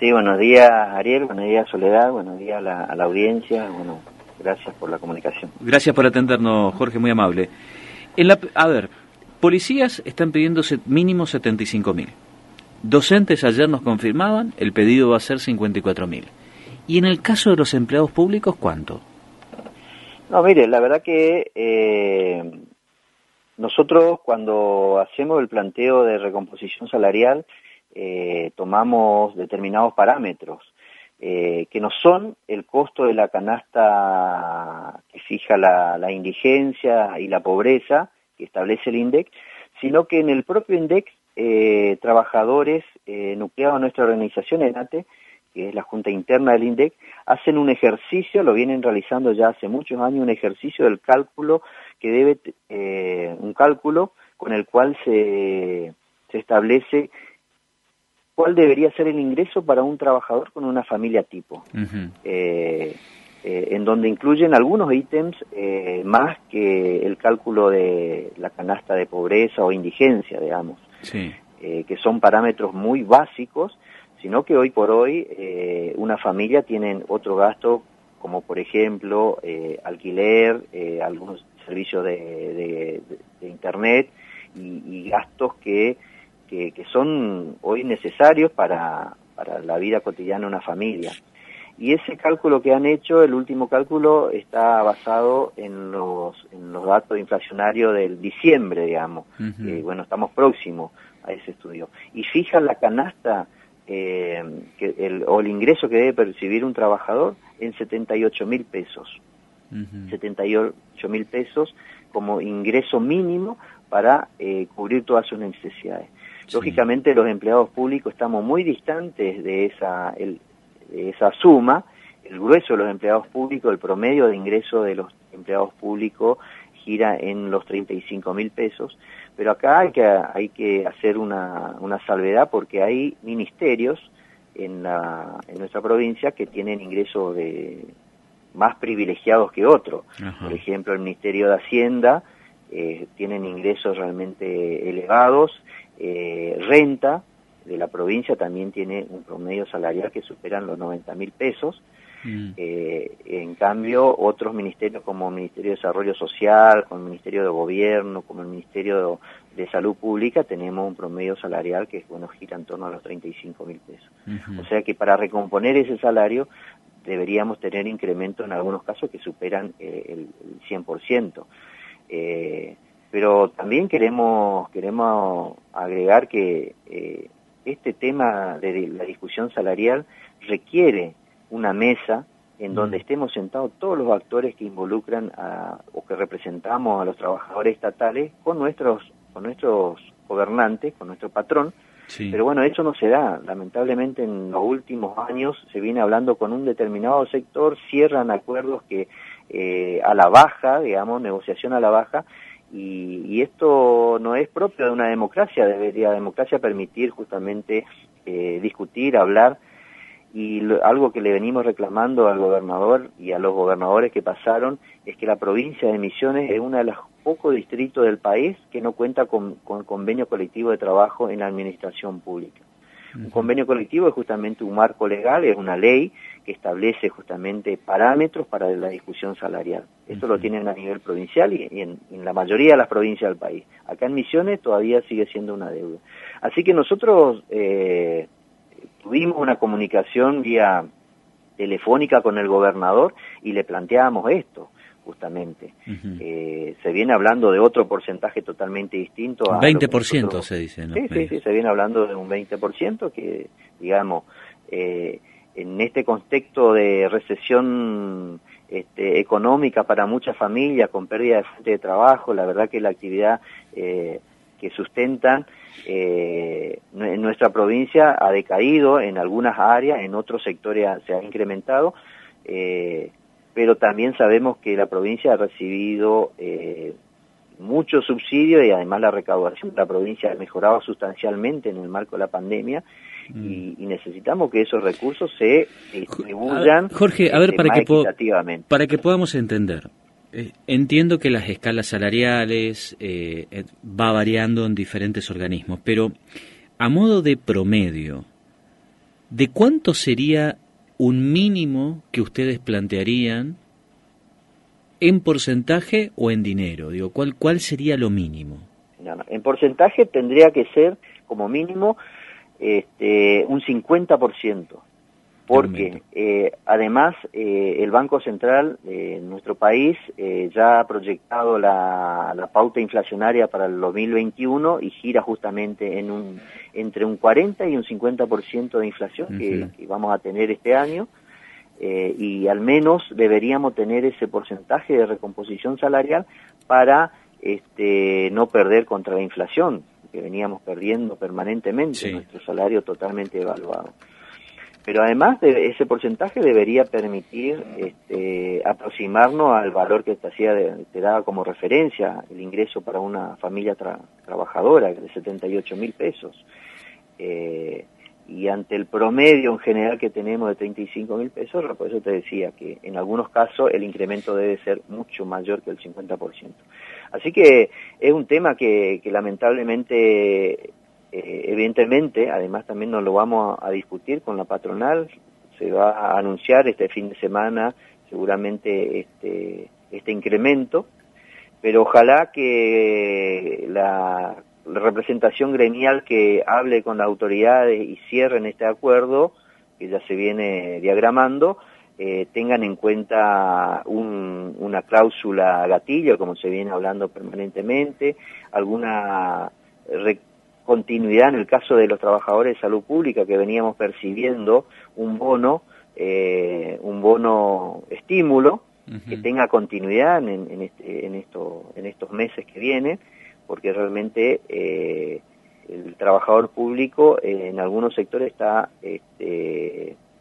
Sí, buenos días Ariel, buenos días Soledad, buenos días a la audiencia, bueno, gracias por la comunicación. Gracias por atendernos, Jorge, muy amable. A ver, policías están pidiendo mínimo 75.000. Docentes ayer nos confirmaban, el pedido va a ser 54.000. ¿Y en el caso de los empleados públicos, cuánto? No, mire, la verdad que nosotros cuando hacemos el planteo de recomposición salarial, tomamos determinados parámetros que no son el costo de la canasta que fija la indigencia y la pobreza que establece el INDEC, sino que en el propio INDEC trabajadores nucleados a nuestra organización ENATE, que es la junta interna del INDEC, hacen un ejercicio, lo vienen realizando ya hace muchos años, un ejercicio del cálculo que un cálculo con el cual se establece cuál debería ser el ingreso para un trabajador con una familia tipo, en donde incluyen algunos ítems más que el cálculo de la canasta de pobreza o indigencia, digamos, sí. Que son parámetros muy básicos, sino que hoy por hoy una familia tiene otro gasto, como por ejemplo alquiler, algunos servicios de internet y gastos que son hoy necesarios para la vida cotidiana de una familia. Y ese cálculo que han hecho, el último cálculo, está basado en los datos inflacionarios del diciembre, digamos. Bueno, estamos próximos a ese estudio. Y fijan la canasta o el ingreso que debe percibir un trabajador en 78.000 pesos. 78.000 pesos como ingreso mínimo para cubrir todas sus necesidades. Sí. Lógicamente los empleados públicos estamos muy distantes de esa suma. El grueso de los empleados públicos, el promedio de ingreso de los empleados públicos gira en los 35.000 pesos, pero acá hay que hacer una salvedad porque hay ministerios en nuestra provincia que tienen ingresos más privilegiados que otros. Por ejemplo, el Ministerio de Hacienda tienen ingresos realmente elevados, renta de la provincia también tiene un promedio salarial que superan los 90.000 pesos. En cambio, otros ministerios como el Ministerio de Desarrollo Social, como el Ministerio de Gobierno, como el Ministerio de Salud Pública, tenemos un promedio salarial que gira en torno a los 35.000 pesos. O sea que para recomponer ese salario deberíamos tener incrementos en algunos casos que superan el 100%. Pero también queremos agregar que este tema de la discusión salarial requiere una mesa en donde estemos sentados todos los actores que involucran o que representamos a los trabajadores estatales con nuestros gobernantes, con nuestro patrón. Sí. Pero bueno, eso no se da. Lamentablemente en los últimos años se viene hablando con un determinado sector, cierran acuerdos que a la baja, digamos, negociación a la baja, y esto no es propio de una democracia. Debería la democracia permitir justamente discutir, hablar, y algo que le venimos reclamando al gobernador y a los gobernadores que pasaron es que la provincia de Misiones es uno de los pocos distritos del país que no cuenta con convenio colectivo de trabajo en la administración pública. Un convenio colectivo es justamente un marco legal, es una ley que establece justamente parámetros para la discusión salarial. Esto lo tienen a nivel provincial y en la mayoría de las provincias del país. Acá en Misiones todavía sigue siendo una deuda. Así que nosotros tuvimos una comunicación vía telefónica con el gobernador y le planteábamos esto, justamente. Se viene hablando de otro porcentaje totalmente distinto. 20% se dice, ¿no? Sí, se viene hablando de un 20% que, digamos, en este contexto de recesión económica para muchas familias con pérdida de fuente de trabajo, la verdad que la actividad que sustentan en nuestra provincia ha decaído en algunas áreas, en otros sectores se ha incrementado, pero también sabemos que la provincia ha recibido mucho subsidio y además la recaudación de la provincia ha mejorado sustancialmente en el marco de la pandemia y necesitamos que esos recursos se distribuyan Jorge, a ver, más equitativamente. Para que podamos entender. Entiendo que las escalas salariales va variando en diferentes organismos, pero a modo de promedio, ¿De cuánto sería un mínimo que ustedes plantearían en porcentaje o en dinero? Digo, ¿cuál sería lo mínimo? No, en porcentaje tendría que ser como mínimo un 50%, porque además el Banco Central en nuestro país ya ha proyectado la pauta inflacionaria para el 2021 y gira justamente entre un 40 y un 50% de inflación que vamos a tener este año. Y al menos deberíamos tener ese porcentaje de recomposición salarial para no perder contra la inflación, que veníamos perdiendo permanentemente, nuestro salario totalmente evaluado. Pero además de ese porcentaje debería permitir aproximarnos al valor que te daba como referencia el ingreso para una familia trabajadora de 78.000 pesos. Y ante el promedio en general que tenemos de 35.000 pesos, por eso te decía que en algunos casos el incremento debe ser mucho mayor que el 50%. Así que es un tema que lamentablemente, evidentemente, además también nos lo vamos a discutir con la patronal, se va a anunciar este fin de semana seguramente este incremento, pero ojalá que la representación gremial que hable con las autoridades y cierren este acuerdo, que ya se viene diagramando, tengan en cuenta una cláusula gatillo, como se viene hablando permanentemente, alguna continuidad en el caso de los trabajadores de salud pública que veníamos percibiendo un bono estímulo, que tenga continuidad en estos meses que vienen, porque realmente el trabajador público en algunos sectores está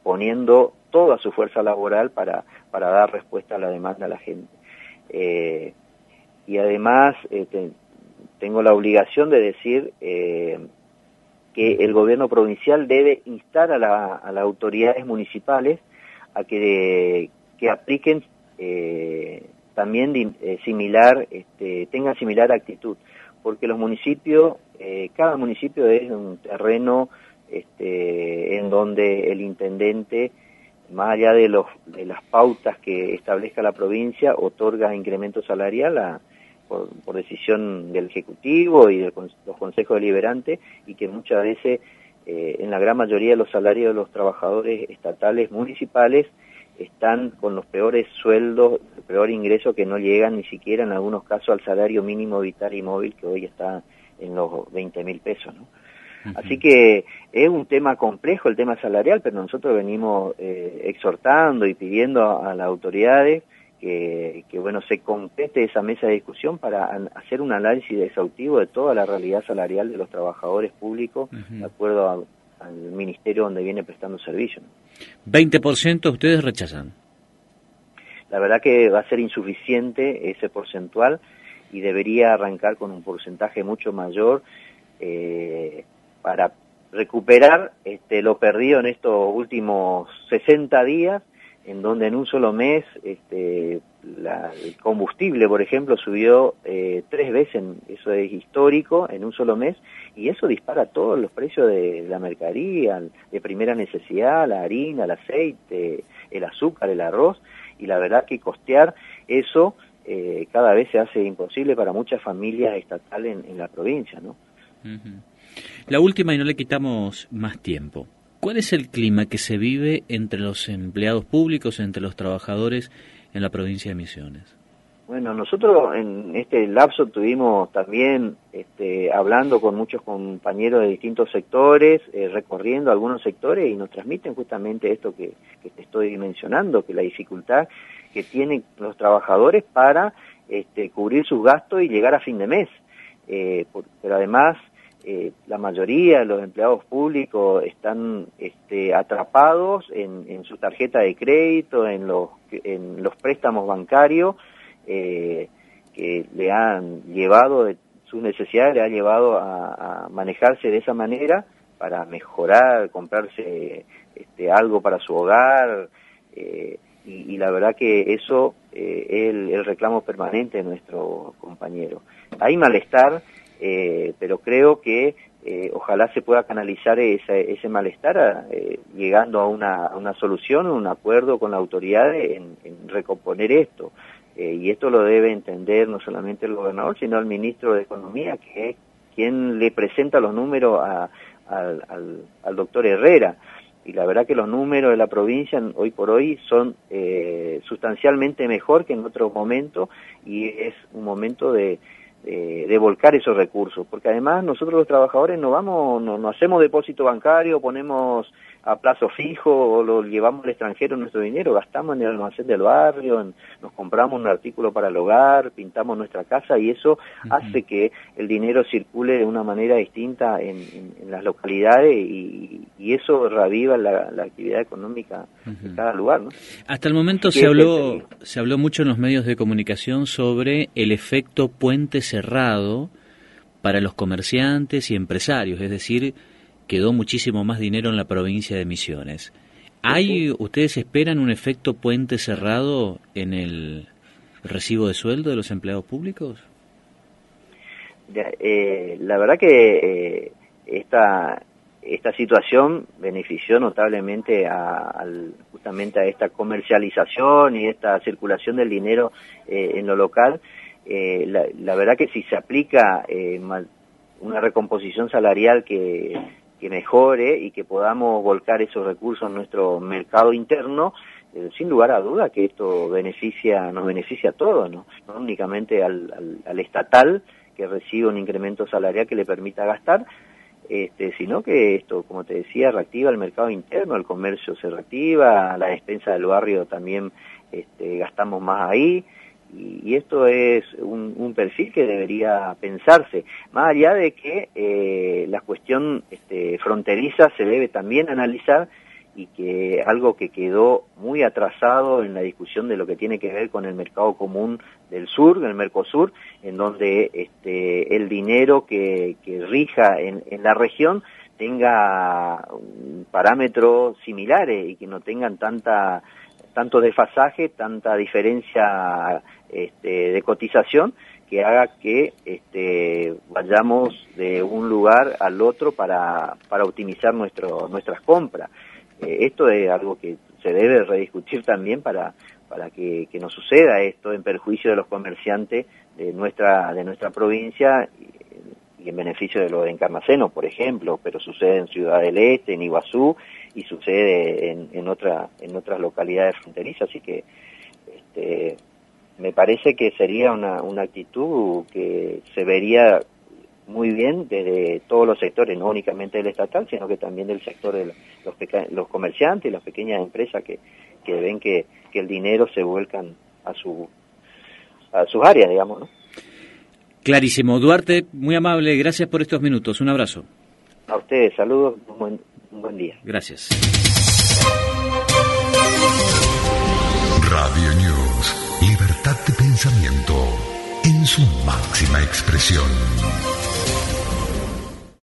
poniendo toda su fuerza laboral para dar respuesta a la demanda de la gente. Y además tengo la obligación de decir que el gobierno provincial debe instar a las autoridades municipales a que apliquen también tengan similar actitud, porque los municipios, cada municipio es un terreno en donde el intendente, más allá de las pautas que establezca la provincia, otorga incremento salarial por decisión del Ejecutivo y de los consejos deliberantes, y que muchas veces, en la gran mayoría de los salarios de los trabajadores estatales municipales, están con los peores sueldos, el peor ingreso, que no llegan ni siquiera en algunos casos al salario mínimo vital y móvil, que hoy está en los 20.000 pesos, ¿no? Así que es un tema complejo el tema salarial, pero nosotros venimos exhortando y pidiendo a las autoridades que bueno, se complete esa mesa de discusión para hacer un análisis exhaustivo de toda la realidad salarial de los trabajadores públicos, de acuerdo al ministerio donde viene prestando servicio, ¿no? 20% ustedes rechazan. La verdad que va a ser insuficiente ese porcentual y debería arrancar con un porcentaje mucho mayor para recuperar lo perdido en estos últimos 60 días, en donde en un solo mes el combustible, por ejemplo, subió 3 veces, eso es histórico, en un solo mes, y eso dispara todos los precios de la mercadería, de primera necesidad, la harina, el aceite, el azúcar, el arroz, y la verdad que costear eso cada vez se hace imposible para muchas familias estatales en la provincia, ¿no? La última, y no le quitamos más tiempo. ¿Cuál es el clima que se vive entre los empleados públicos, entre los trabajadores en la provincia de Misiones? Bueno, nosotros en este lapso tuvimos también hablando con muchos compañeros de distintos sectores, recorriendo algunos sectores, y nos transmiten justamente esto que te estoy mencionando, que la dificultad que tienen los trabajadores para cubrir sus gastos y llegar a fin de mes. Pero además, la mayoría de los empleados públicos están atrapados en su tarjeta de crédito, en los préstamos bancarios, que le han llevado, sus necesidades le han llevado a manejarse de esa manera para mejorar, comprarse algo para su hogar, y la verdad que eso es el reclamo permanente de nuestro compañero. Hay malestar, pero creo que ojalá se pueda canalizar ese malestar llegando a una solución, un acuerdo con la autoridad en recomponer esto. Y esto lo debe entender no solamente el gobernador, sino el ministro de Economía, que es quien le presenta los números al doctor Herrera. Y la verdad que los números de la provincia hoy por hoy son sustancialmente mejor que en otro momento, y es un momento de volcar esos recursos, porque además nosotros los trabajadores no hacemos depósito bancario, ponemos a plazo fijo o lo llevamos al extranjero nuestro dinero, gastamos en el almacén del barrio, nos compramos un artículo para el hogar, pintamos nuestra casa, y eso hace que el dinero circule de una manera distinta en las localidades, y eso reaviva la actividad económica de cada lugar, ¿no? Hasta el momento se habló mucho en los medios de comunicación sobre el efecto puente cerrado para los comerciantes y empresarios, es decir, quedó muchísimo más dinero en la provincia de Misiones. ¿Ustedes esperan un efecto puente cerrado en el recibo de sueldo de los empleados públicos? La verdad que esta situación benefició notablemente justamente a esta comercialización y esta circulación del dinero en lo local. La verdad que si se aplica una recomposición salarial que mejore y que podamos volcar esos recursos en nuestro mercado interno, sin lugar a duda que esto nos beneficia a todos, no únicamente al estatal, que recibe un incremento salarial que le permita gastar, sino que esto, como te decía, reactiva el mercado interno, el comercio se reactiva, la despensa del barrio también gastamos más ahí. Y esto es un perfil que debería pensarse, más allá de que la cuestión fronteriza se debe también analizar, y que algo que quedó muy atrasado en la discusión de lo que tiene que ver con el mercado común del sur, el Mercosur, en donde el dinero que rija en la región tenga parámetros similares y que no tengan tanto desfasaje, tanta diferencia de cotización, que haga que vayamos de un lugar al otro para optimizar nuestras compras. Esto es algo que se debe rediscutir también para que no suceda esto en perjuicio de los comerciantes de nuestra provincia y en beneficio de los de Encarnaceno, por ejemplo, pero sucede en Ciudad del Este, en Iguazú, y sucede en otras localidades fronterizas, así que me parece que sería una actitud que se vería muy bien desde todos los sectores, no únicamente del estatal, sino que también del sector de los comerciantes y las pequeñas empresas que ven que el dinero se vuelcan a sus áreas, digamos, ¿no? Clarísimo. Duarte, muy amable, gracias por estos minutos. Un abrazo. A ustedes, saludos, un buen día. Gracias. Radio News, libertad de pensamiento en su máxima expresión.